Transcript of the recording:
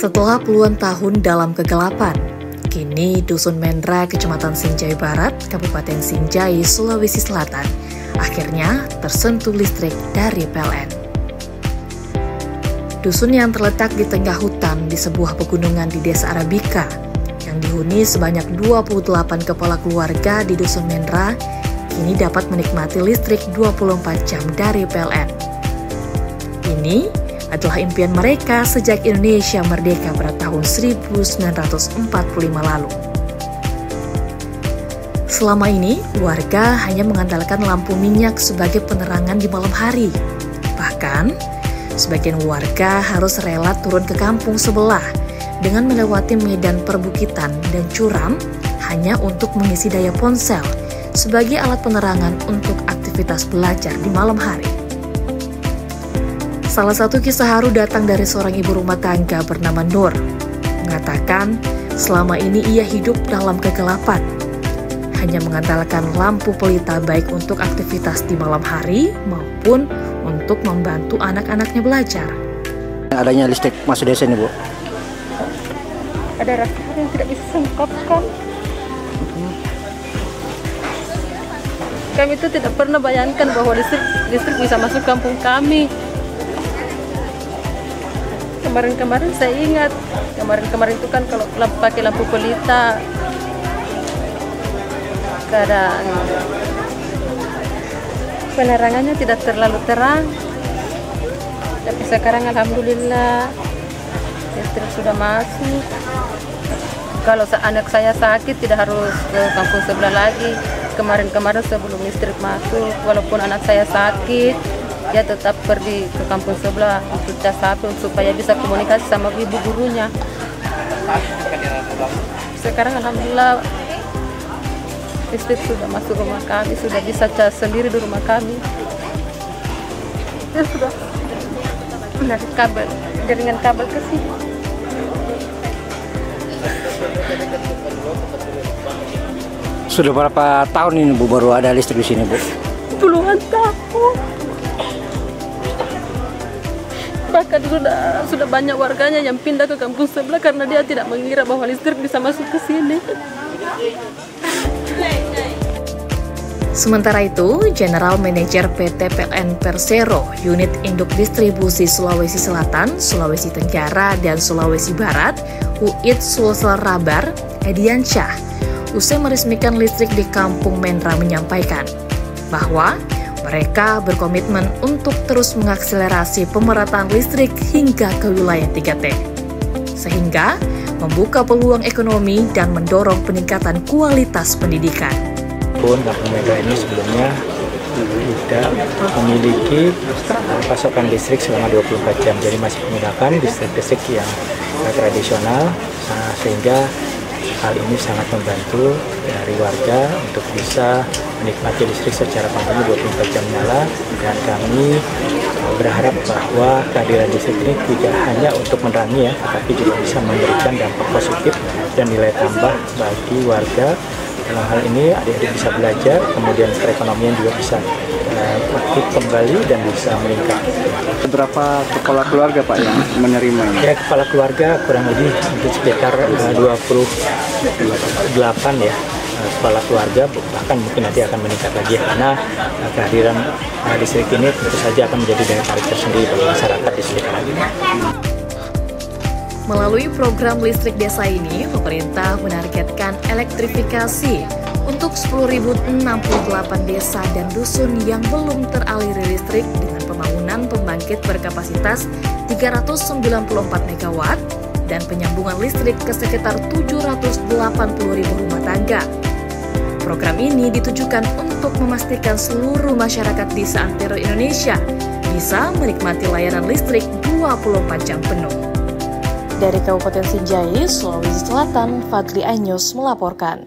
Setelah puluhan tahun dalam kegelapan, kini Dusun Mendra, Kecamatan Sinjai Barat, Kabupaten Sinjai, Sulawesi Selatan, akhirnya tersentuh listrik dari PLN. Dusun yang terletak di tengah hutan di sebuah pegunungan di Desa Arabika, yang dihuni sebanyak 28 kepala keluarga di Dusun Mendra, kini dapat menikmati listrik 24 jam dari PLN. Ini adalah impian mereka sejak Indonesia merdeka pada tahun 1945 lalu. Selama ini, warga hanya mengandalkan lampu minyak sebagai penerangan di malam hari. Bahkan, sebagian warga harus rela turun ke kampung sebelah dengan melewati medan perbukitan dan curam hanya untuk mengisi daya ponsel sebagai alat penerangan untuk aktivitas belajar di malam hari. Salah satu kisah haru datang dari seorang ibu rumah tangga bernama Nur, mengatakan selama ini ia hidup dalam kegelapan, hanya mengandalkan lampu pelita baik untuk aktivitas di malam hari maupun untuk membantu anak-anaknya belajar. Adanya listrik masuk desa ini, Bu? Ada rasa yang tidak bisa diungkapkan. Kami itu tidak pernah bayangkan bahwa listrik bisa masuk kampung kami. Kemarin saya ingat, kemarin itu kan kalau pakai lampu pelita, kadang penerangannya tidak terlalu terang. Tapi sekarang alhamdulillah listrik sudah masuk. Kalau anak saya sakit tidak harus ke kampung sebelah lagi. Kemarin sebelum listrik masuk, walaupun anak saya sakit, dia tetap pergi ke kampung sebelah untuk cas HP supaya bisa komunikasi sama ibu gurunya. Sekarang alhamdulillah listrik sudah masuk rumah kami, sudah bisa cas sendiri di rumah kami. Dia sudah menarik kabel, jaringan kabel ke sini. Sudah berapa tahun ini, Bu, baru ada listrik di sini, Bu? Puluhan tahun. Bahkan sudah banyak warganya yang pindah ke kampung sebelah karena dia tidak mengira bahwa listrik bisa masuk ke sini. Sementara itu, General Manager PT PLN Persero, Unit Induk Distribusi Sulawesi Selatan, Sulawesi Tenggara, dan Sulawesi Barat, Uit Sulsel Rabar, Ediansyah, usai meresmikan listrik di Kampung Mendra menyampaikan bahwa mereka berkomitmen untuk terus mengakselerasi pemerataan listrik hingga ke wilayah 3T, sehingga membuka peluang ekonomi dan mendorong peningkatan kualitas pendidikan. Kampung Mendra ini sebelumnya tidak memiliki pasokan listrik selama 24 jam, jadi masih menggunakan listrik yang tradisional, sehingga hal ini sangat membantu dari warga untuk bisa menikmati listrik secara kontinu 24 jam nyala, dan kami berharap bahwa kehadiran listrik ini tidak hanya untuk menerangi tetapi juga bisa memberikan dampak positif dan nilai tambah bagi warga. Dalam hal ini adik-adik bisa belajar, kemudian perekonomian juga bisa aktif kembali dan bisa meningkat. Berapa kepala keluarga, Pak, yang menerima ini? Ya, kepala keluarga kurang lebih sekitar 28 ya kepala keluarga, bahkan mungkin nanti akan meningkat lagi karena kehadiran listrik ini tentu saja akan menjadi daya tarik tersendiri bagi masyarakat di sekitar ini. Melalui program listrik desa ini, pemerintah menargetkan elektrifikasi untuk 10.068 desa dan dusun yang belum teraliri listrik dengan pembangunan pembangkit berkapasitas 394 MW dan penyambungan listrik ke sekitar 780.000 rumah tangga. Program ini ditujukan untuk memastikan seluruh masyarakat di seantero Indonesia bisa menikmati layanan listrik 24 jam penuh. Dari Kabupaten Sinjai, Sulawesi Selatan, Fadli Anyus melaporkan.